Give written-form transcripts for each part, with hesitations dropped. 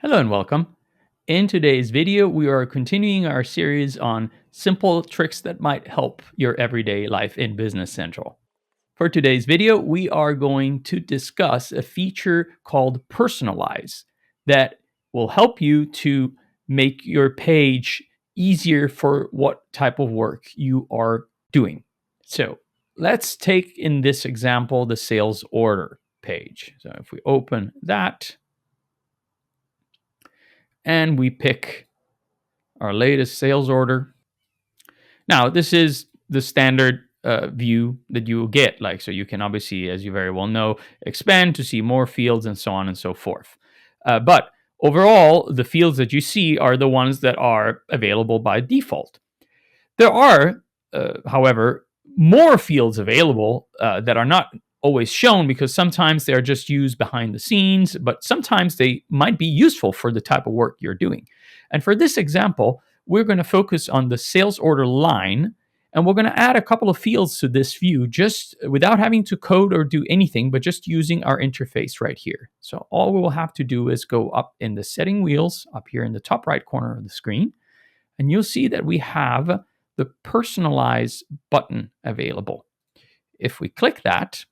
Hello and welcome. In today's video, we are continuing our series on simple tricks that might help your everyday life in Business Central. For today's video, we are going to discuss a feature called Personalize that will help you to make your page easier for what type of work you are doing. So let's take in this example the sales order page. So if we open that, and we pick our latest sales order. Now, this is the standard view that you will get. So you can obviously, as you very well know, expand to see more fields and so on and so forth. But overall, the fields that you see are the ones that are available by default. There are, however, more fields available that are not always shown because sometimes they're just used behind the scenes, but sometimes they might be useful for the type of work you're doing. And for this example, we're going to focus on the sales order line, and we're going to add a couple of fields to this view just without having to code or do anything, but just using our interface right here. So all we will have to do is go up in the setting wheels up here in the top right corner of the screen, and you'll see that we have the Personalize button available. If we click that,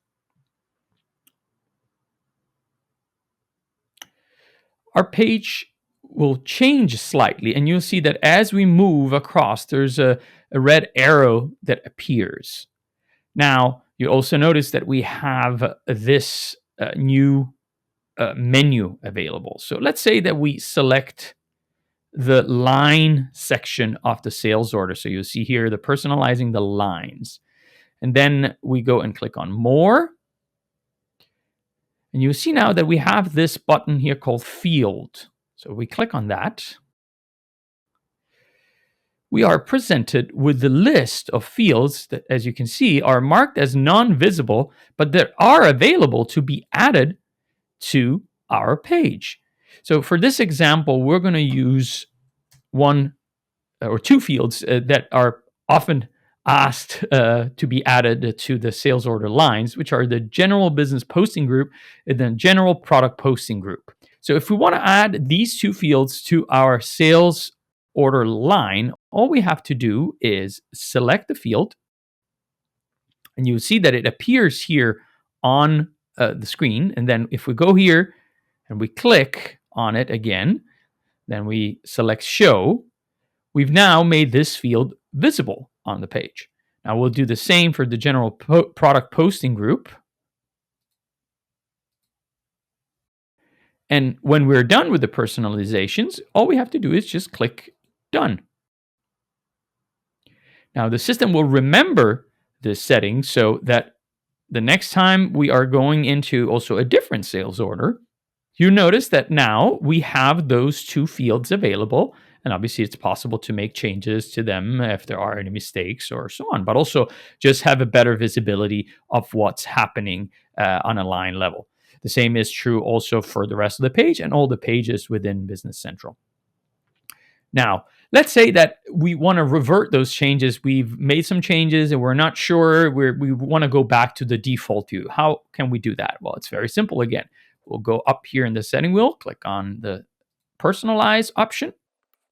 our page will change slightly, and you'll see that as we move across, there's a red arrow that appears. Now, you also notice that we have this new menu available. So let's say that we select the line section of the sales order. So you'll see here the personalizing the lines. And then we go and click on more. And you see now that we have this button here called Field. So we click on that. We are presented with the list of fields that, as you can see, are marked as non-visible, but that are available to be added to our page. So for this example, we're going to use one or two fields that are often asked to be added to the sales order lines, which are the general business posting group and then general product posting group. So if we want to add these two fields to our sales order line, all we have to do is select the field, and you'll see that it appears here on the screen. And then if we go here and we click on it again, then we select show, we've now made this field visible on the page. Now we'll do the same for the general product posting group. And when we're done with the personalizations, all we have to do is just click done. Now the system will remember this setting so that the next time we are going into also a different sales order, you notice that now we have those two fields available. And obviously, it's possible to make changes to them if there are any mistakes or so on, but also just have a better visibility of what's happening on a line level. The same is true also for the rest of the page and all the pages within Business Central. Now, let's say that we want to revert those changes. We've made some changes and we're not sure. We want to go back to the default view. How can we do that? Well, it's very simple again. We'll go up here in the setting wheel, click on the Personalize option.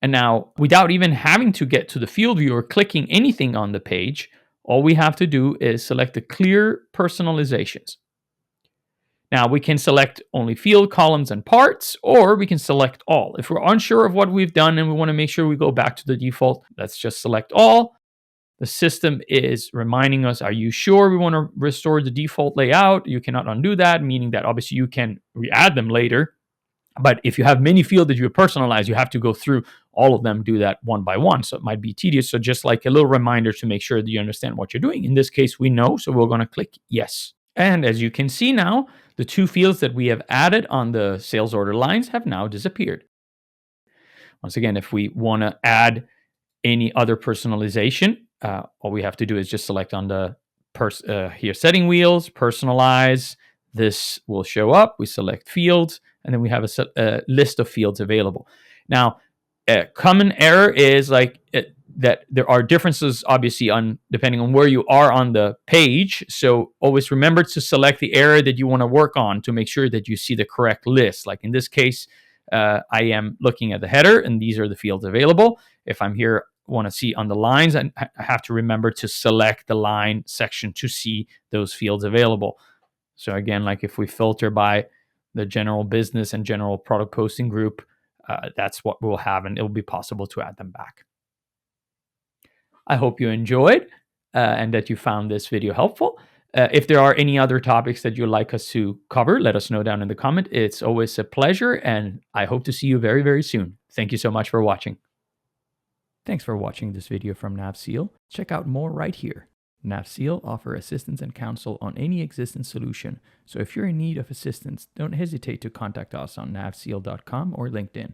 And now, without even having to get to the field view or clicking anything on the page, all we have to do is select the clear personalizations. Now, we can select only field, columns, and parts, or we can select all. If we're unsure of what we've done and we want to make sure we go back to the default, let's just select all. The system is reminding us, are you sure we want to restore the default layout? You cannot undo that, meaning that obviously you can re-add them later. But if you have many fields that you personalize, you have to go through all of them, do that one by one. So it might be tedious. So just like a little reminder to make sure that you understand what you're doing. In this case, we know, so we're going to click yes. And as you can see now, the two fields that we have added on the sales order lines have now disappeared. Once again, if we want to add any other personalization, all we have to do is just select on the here setting wheels, personalize. This will show up. We select fields, and then we have a list of fields available. Now, a common error is that there are differences, obviously, depending on where you are on the page. So always remember to select the area that you want to work on to make sure that you see the correct list. Like in this case, I am looking at the header, and these are the fields available. If I'm here, want to see on the lines, I have to remember to select the line section to see those fields available. So again, like if we filter by the general business and general product posting group, that's what we'll have, and it will be possible to add them back. I hope you enjoyed and that you found this video helpful. If there are any other topics that you'd like us to cover, let us know down in the comment. It's always a pleasure, and I hope to see you very, very soon. Thank you so much for watching. Thanks for watching this video from NAV SEAL. Check out more right here. NAV SEAL offer assistance and counsel on any existing solution. So if you're in need of assistance, don't hesitate to contact us on navseal.com or LinkedIn.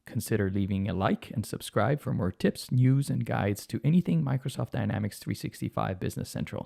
Consider leaving a like and subscribe for more tips, news, and guides to anything Microsoft Dynamics 365 Business Central.